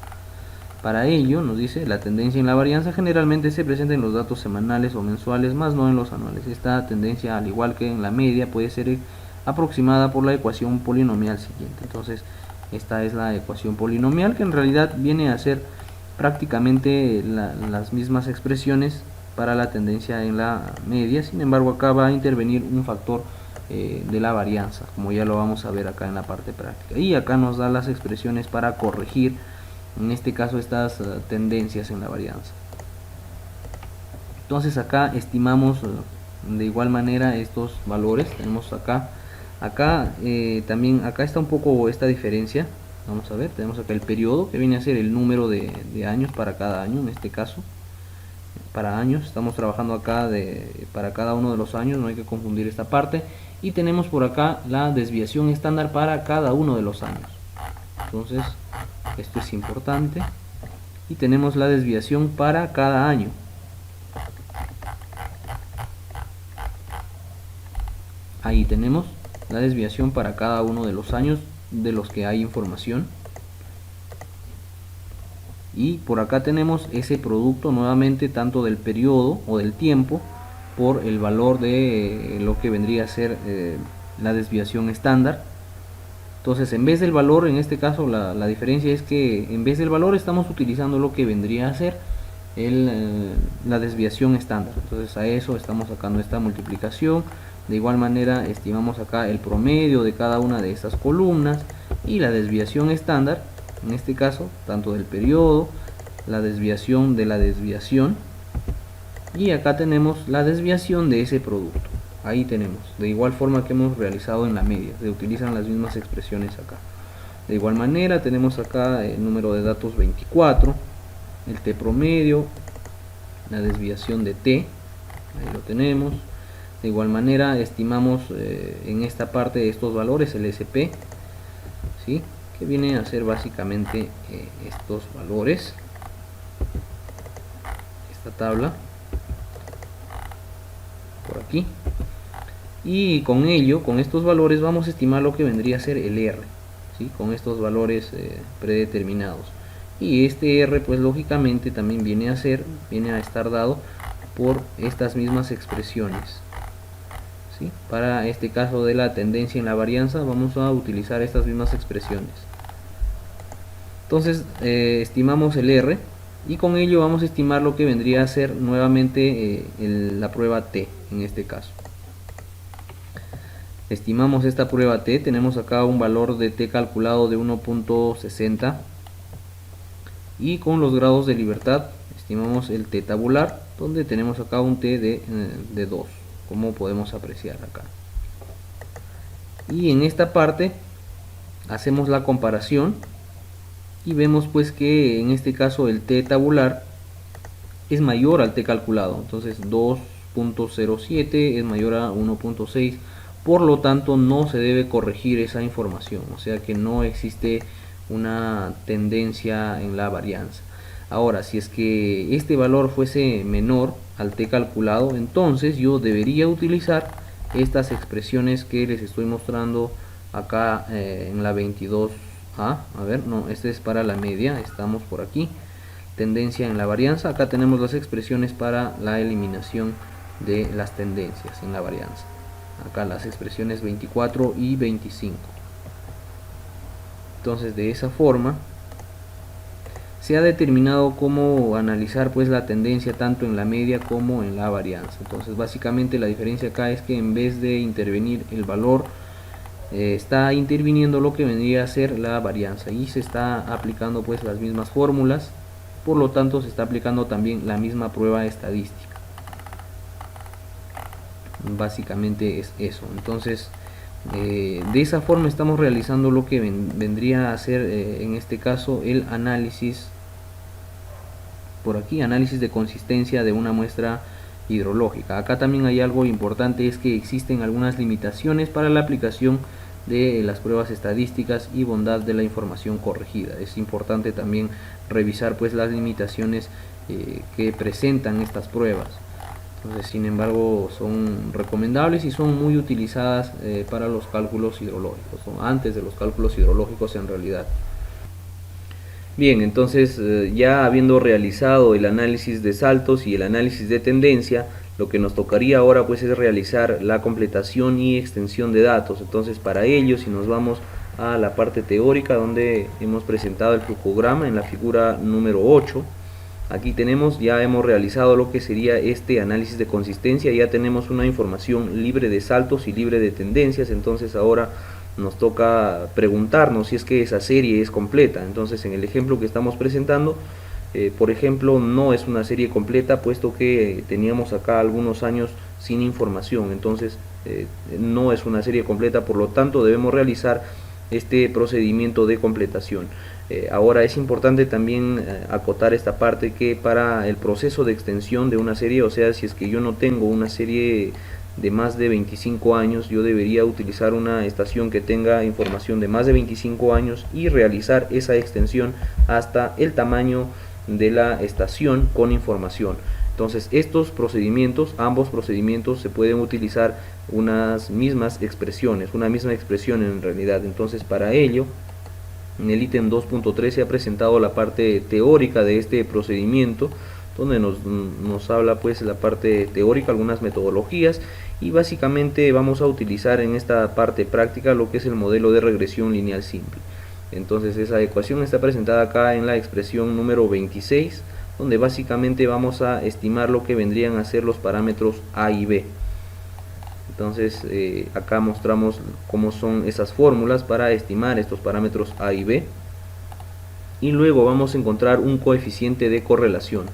S1: Para ello nos dice la tendencia en la varianza generalmente se presenta en los datos semanales o mensuales, más no en los anuales. Esta tendencia, al igual que en la media, puede ser aproximada por la ecuación polinomial siguiente. Entonces esta es la ecuación polinomial, que en realidad viene a ser prácticamente las mismas expresiones para la tendencia en la media. Sin embargo, acá va a intervenir un factor de la varianza, como ya lo vamos a ver acá en la parte práctica, y acá nos da las expresiones para corregir en este caso estas tendencias en la varianza. Entonces acá estimamos de igual manera estos valores. Tenemos acá también acá está un poco esta diferencia. Vamos a ver, tenemos acá el periodo, que viene a ser el número de años para cada año. En este caso para años, estamos trabajando acá para cada uno de los años, no hay que confundir esta parte. Y tenemos por acá la desviación estándar para cada uno de los años. Entonces esto es importante. Y tenemos la desviación para cada año. Ahí tenemos la desviación para cada uno de los años de los que hay información. Y por acá tenemos ese producto nuevamente, tanto del periodo o del tiempo por el valor de lo que vendría a ser la desviación estándar. Entonces, en vez del valor, en este caso la diferencia es que en vez del valor estamos utilizando lo que vendría a ser la desviación estándar. Entonces a eso estamos sacando esta multiplicación. De igual manera estimamos acá el promedio de cada una de estas columnas y la desviación estándar, en este caso tanto del periodo, la desviación de la desviación, y acá tenemos la desviación de ese producto. Ahí tenemos, de igual forma que hemos realizado en la media, se utilizan las mismas expresiones acá. De igual manera tenemos acá el número de datos 24, el t promedio, la desviación de t, ahí lo tenemos. De igual manera estimamos en esta parte estos valores, el SP, ¿sí? Que viene a ser básicamente estos valores, esta tabla por aquí, y con ello, con estos valores vamos a estimar lo que vendría a ser el R, ¿sí? Con estos valores predeterminados, y este R pues lógicamente también viene a estar dado por estas mismas expresiones, ¿sí? Para este caso de la tendencia en la varianza vamos a utilizar estas mismas expresiones. Entonces estimamos el R y con ello vamos a estimar lo que vendría a ser nuevamente la prueba T en este caso. Estimamos esta prueba T, tenemos acá un valor de T calculado de 1.60 y con los grados de libertad estimamos el T tabular, donde tenemos acá un T de 2, como podemos apreciar acá. Y en esta parte hacemos la comparación y vemos pues que en este caso el T tabular es mayor al T calculado, entonces 2.07 es mayor a 1.6, por lo tanto no se debe corregir esa información, o sea que no existe una tendencia en la varianza. Ahora, si es que este valor fuese menor al t calculado, entonces yo debería utilizar estas expresiones que les estoy mostrando acá en la 22a. A ver, no, este es para la media, estamos por aquí. Tendencia en la varianza, acá tenemos las expresiones para la eliminación de las tendencias en la varianza. Acá las expresiones 24 y 25. Entonces, de esa forma se ha determinado cómo analizar pues la tendencia tanto en la media como en la varianza. Entonces, básicamente la diferencia acá es que en vez de intervenir el valor, está interviniendo lo que vendría a ser la varianza, y se está aplicando pues las mismas fórmulas, por lo tanto se está aplicando también la misma prueba estadística. Básicamente es eso. Entonces, de esa forma estamos realizando lo que vendría a ser en este caso el análisis, por aquí, análisis de consistencia de una muestra hidrológica. Acá también hay algo importante, es que existen algunas limitaciones para la aplicación de las pruebas estadísticas y bondad de la información corregida. Es importante también revisar pues las limitaciones que presentan estas pruebas. Entonces, sin embargo, son recomendables y son muy utilizadas para los cálculos hidrológicos, o antes de los cálculos hidrológicos en realidad. Bien, entonces ya habiendo realizado el análisis de saltos y el análisis de tendencia, lo que nos tocaría ahora pues es realizar la completación y extensión de datos. Entonces, para ello, si nos vamos a la parte teórica donde hemos presentado el flujograma en la figura número 8, aquí tenemos, ya hemos realizado lo que sería este análisis de consistencia, ya tenemos una información libre de saltos y libre de tendencias. Entonces ahora nos toca preguntarnos si es que esa serie es completa. Entonces, en el ejemplo que estamos presentando, por ejemplo, no es una serie completa, puesto que teníamos acá algunos años sin información. Entonces no es una serie completa, por lo tanto debemos realizar este procedimiento de completación. Ahora es importante también acotar esta parte, que para el proceso de extensión de una serie, o sea, si es que yo no tengo una serie de más de 25 años, yo debería utilizar una estación que tenga información de más de 25 años y realizar esa extensión hasta el tamaño de la estación con información. Entonces, estos procedimientos, ambos procedimientos, se pueden utilizar unas mismas expresiones, una misma expresión en realidad. Entonces, para ello, en el ítem 2.3 se ha presentado la parte teórica de este procedimiento, donde nos habla pues la parte teórica, algunas metodologías, y básicamente vamos a utilizar en esta parte práctica lo que es el modelo de regresión lineal simple. Entonces, esa ecuación está presentada acá en la expresión número 26, donde básicamente vamos a estimar lo que vendrían a ser los parámetros A y B. Entonces acá mostramos cómo son esas fórmulas para estimar estos parámetros A y B, y luego vamos a encontrar un coeficiente de correlación.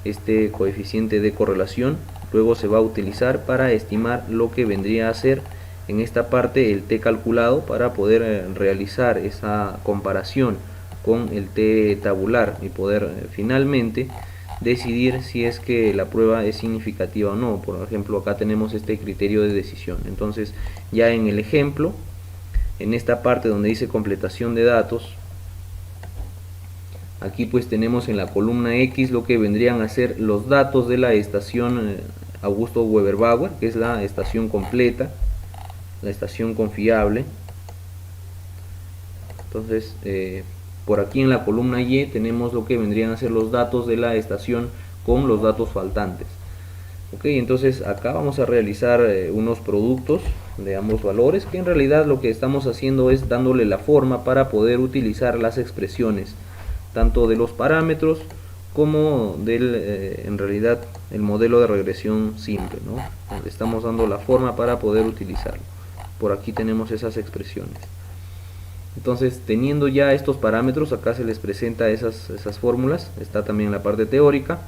S1: Este coeficiente de correlación luego se va a utilizar para estimar lo que vendría a ser en esta parte el t calculado, para poder realizar esa comparación con el t tabular y poder finalmente decidir si es que la prueba es significativa o no. Por ejemplo, acá tenemos este criterio de decisión. Entonces, ya en el ejemplo, en esta parte donde dice completación de datos, aquí pues tenemos en la columna X lo que vendrían a ser los datos de la estación Augusto Weber-Bauer, que es la estación completa, la estación confiable. Entonces, por aquí en la columna Y tenemos lo que vendrían a ser los datos de la estación con los datos faltantes. Ok, entonces acá vamos a realizar unos productos de ambos valores, que en realidad lo que estamos haciendo es dándole la forma para poder utilizar las expresiones, tanto de los parámetros como del, en realidad, el modelo de regresión simple, ¿no? Le estamos dando la forma para poder utilizarlo. Por aquí tenemos esas expresiones. Entonces, teniendo ya estos parámetros, acá se les presenta esas fórmulas, está también la parte teórica.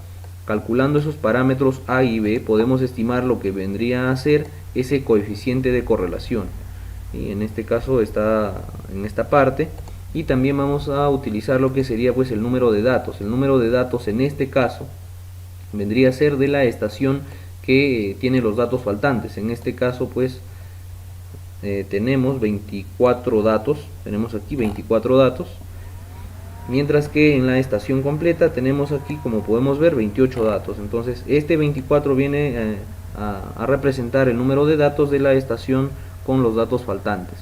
S1: Calculando esos parámetros A y B, podemos estimar lo que vendría a ser ese coeficiente de correlación. Y en este caso está en esta parte. Y también vamos a utilizar lo que sería pues el número de datos. El número de datos en este caso vendría a ser de la estación que tiene los datos faltantes. En este caso pues tenemos 24 datos, tenemos aquí 24 datos, mientras que en la estación completa tenemos aquí, como podemos ver, 28 datos. Entonces este 24 viene a representar el número de datos de la estación con los datos faltantes.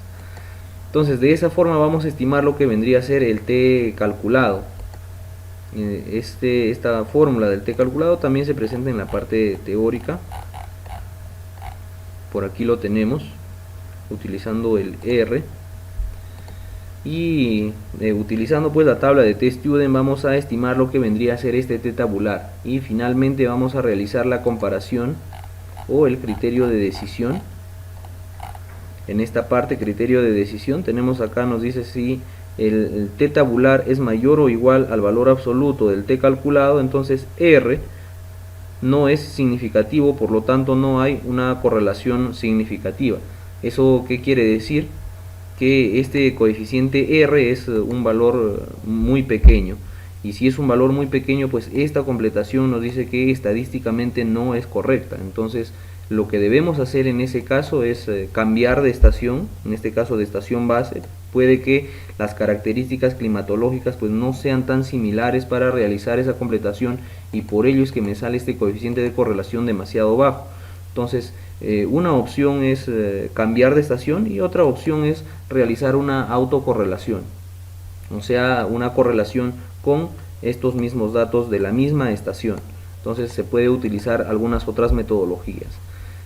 S1: Entonces de esa forma vamos a estimar lo que vendría a ser el t calculado. Esta fórmula del t calculado también se presenta en la parte teórica. Por aquí lo tenemos utilizando el R, y utilizando pues la tabla de t-student vamos a estimar lo que vendría a ser este t tabular, y finalmente vamos a realizar la comparación o el criterio de decisión. En esta parte, criterio de decisión, tenemos acá, nos dice si el t tabular es mayor o igual al valor absoluto del t calculado, entonces R no es significativo, por lo tanto no hay una correlación significativa. ¿Eso qué quiere decir? Que este coeficiente R es un valor muy pequeño, y si es un valor muy pequeño, pues esta completación nos dice que estadísticamente no es correcta. Entonces lo que debemos hacer en ese caso es cambiar de estación, en este caso de estación base. Puede que las características climatológicas pues no sean tan similares para realizar esa completación, y por ello es que me sale este coeficiente de correlación demasiado bajo. Entonces una opción es cambiar de estación, y otra opción es realizar una autocorrelación, o sea, una correlación con estos mismos datos de la misma estación. Entonces se puede utilizar algunas otras metodologías.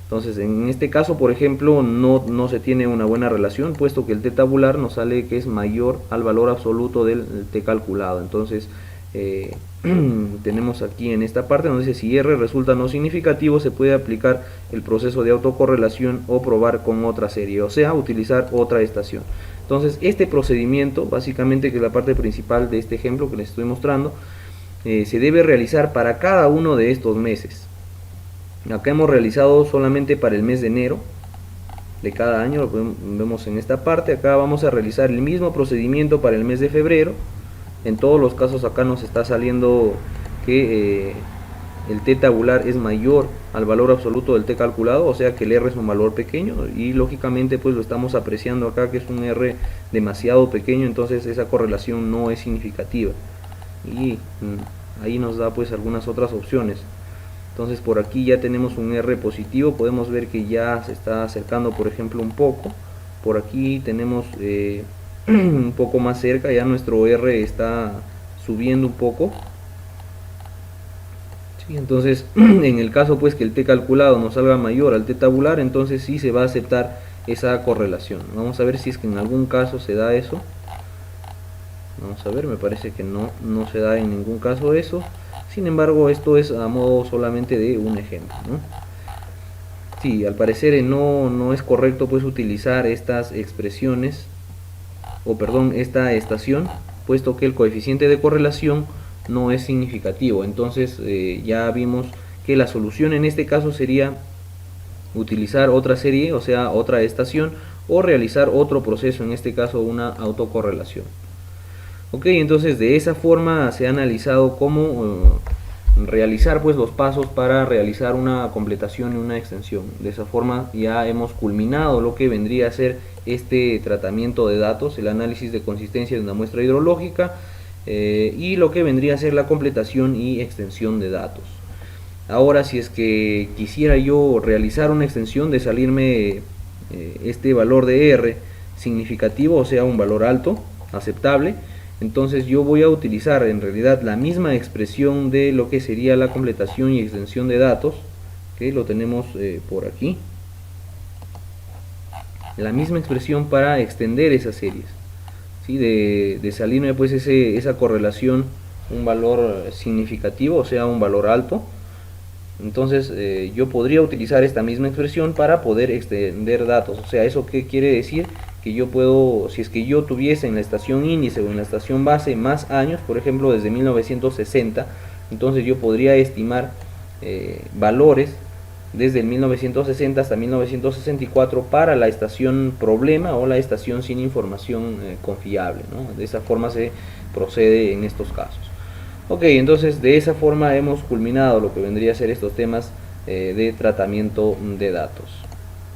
S1: Entonces en este caso, por ejemplo, no se tiene una buena relación, puesto que el t tabular nos sale que es mayor al valor absoluto del t calculado. Entonces tenemos aquí en esta parte, nos dice si R resulta no significativo, se puede aplicar el proceso de autocorrelación o probar con otra serie, o sea, utilizar otra estación. Entonces este procedimiento, básicamente, que es la parte principal de este ejemplo que les estoy mostrando, se debe realizar para cada uno de estos meses. Acá hemos realizado solamente para el mes de enero de cada año, lo vemos en esta parte. Acá vamos a realizar el mismo procedimiento para el mes de febrero. En todos los casos acá nos está saliendo que el t tabular es mayor al valor absoluto del t calculado, o sea que el R es un valor pequeño, y lógicamente pues lo estamos apreciando acá que es un R demasiado pequeño, entonces esa correlación no es significativa, y ahí nos da pues algunas otras opciones. Entonces por aquí ya tenemos un R positivo, podemos ver que ya se está acercando, por ejemplo, un poco. Por aquí tenemos un poco más cerca, ya nuestro R está subiendo un poco. Sí, entonces en el caso pues que el t calculado nos salga mayor al t tabular, entonces sí se va a aceptar esa correlación. Vamos a ver si es que en algún caso se da eso. Vamos a ver, me parece que no se da en ningún caso eso. Sin embargo, esto es a modo solamente de un ejemplo, ¿no? Sí, al parecer no es correcto pues utilizar estas expresiones, o perdón, esta estación, puesto que el coeficiente de correlación no es significativo. Entonces ya vimos que la solución en este caso sería utilizar otra serie, o sea, otra estación, o realizar otro proceso, en este caso una autocorrelación. Ok, entonces de esa forma se ha analizado cómo realizar pues los pasos para realizar una completación y una extensión. De esa forma ya hemos culminado lo que vendría a ser este tratamiento de datos, el análisis de consistencia de una muestra hidrológica, y lo que vendría a ser la completación y extensión de datos. Ahora, si es que quisiera yo realizar una extensión, de salirme este valor de R significativo, o sea un valor alto, aceptable, entonces yo voy a utilizar en realidad la misma expresión de lo que sería la completación y extensión de datos, que lo tenemos por aquí, la misma expresión para extender esas series, ¿sí? de salirme pues esa correlación, un valor significativo, o sea un valor alto. Entonces yo podría utilizar esta misma expresión para poder extender datos. O sea, ¿eso qué quiere decir? Que yo puedo, si es que yo tuviese en la estación índice o en la estación base más años, por ejemplo desde 1960, entonces yo podría estimar valores desde el 1960 hasta 1964 para la estación problema o la estación sin información confiable, ¿no? De esa forma se procede en estos casos. Ok, entonces de esa forma hemos culminado lo que vendría a ser estos temas de tratamiento de datos.